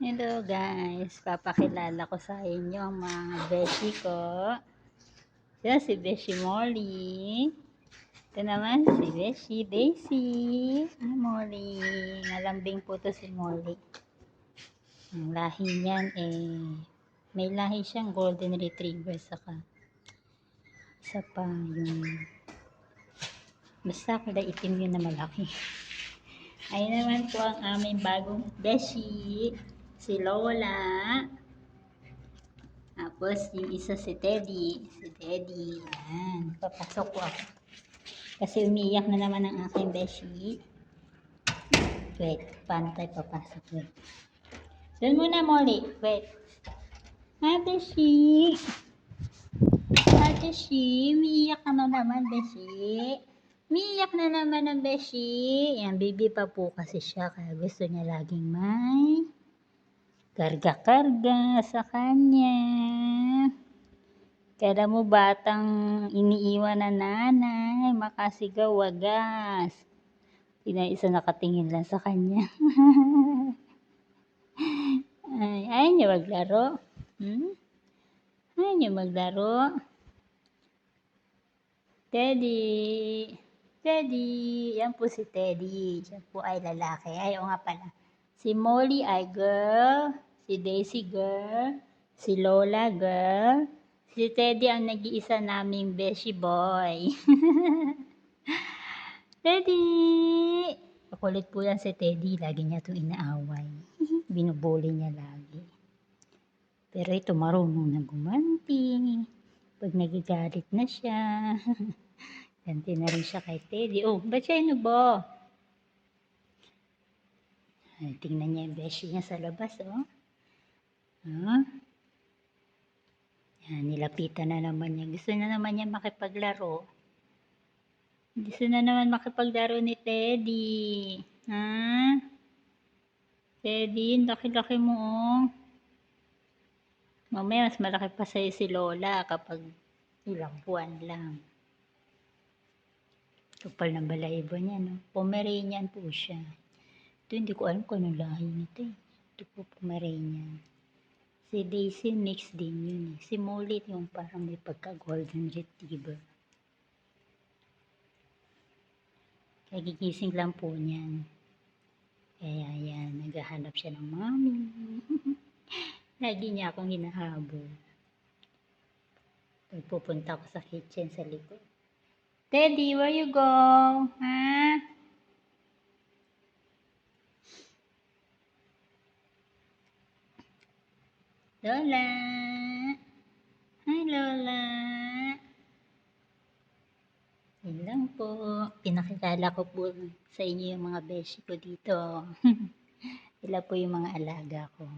Hello guys, papakilala ko sa inyo ang mga beshi ko. Yan si Beshi Molly. Ito naman si Beshi Daisy. Molly. Nalambing po to si Molly. Ang lahi niyan may lahi siyang golden retriever saka isa pa yung basta kada itim yun na malaki. Ayun naman po ang aming bagong Beshi. Si Lola. Tapos, yung isa si Teddy. Si Teddy. Yan. Papasok ko ako. Kasi umiiyak na naman ang aking beshi. Wait. Paano tayo papasok? Wait. Doon muna, Molly. Wait. Ha, beshi. Ha, beshi. Umiiyak ka na naman, beshi. Umiiyak na naman ang beshi. Yan, baby pa po kasi siya. Kaya gusto niya laging may karga-karga sa kanya. Kaya mo batang iniiwan na nanay, makasigaw wagas. Isa nakatingin lang sa kanya. Ayaw niya maglaro. Ayaw niya maglaro. Teddy. Teddy. Yan po si Teddy. Siya po ay lalaki. Ayaw nga pala. Si Molly ay girl. Si Daisy girl. Si Lola girl. Si Teddy ang nag-iisa naming beshi boy. Teddy! Makulit po yan si Teddy. Lagi niya itong inaaway. Binubuli niya lagi. Pero ito marunong na gumanti. Pag nagagalit na siya. Ganti na rin siya kay Teddy. Oh, ba't siya inubo? Tingnan niya yung beshi niya sa labas, oh. Yan, nilapitan na naman niya. Gusto na naman niya makipaglaro. Gusto na naman makipaglaro ni Teddy. Ha? Teddy, laki-laki mo, oh. Mamaya mas malaki pa sa'yo si Lola kapag ilang buwan lang. Kapal ng balahibo niya, no? Pomeranian po siya. Ito, hindi ko alam kung anong lahi nito, eh. Ito po, Pomeranian. Si Daisy, mix din yun, eh. Si Molly, yung parang may pagka-golden retriever. Kaya gigising lang po niyan. Kaya yan, naghahanap siya ng mami. Lagi niya akong hinahabol. Pupunta ako sa kitchen sa likod. Teddy, where you go? Ha? Lola! Hi, Lola! Yan lang po. Pinakilala ko po sa inyo yung mga beshi ko dito. Sila po yung mga alaga ko.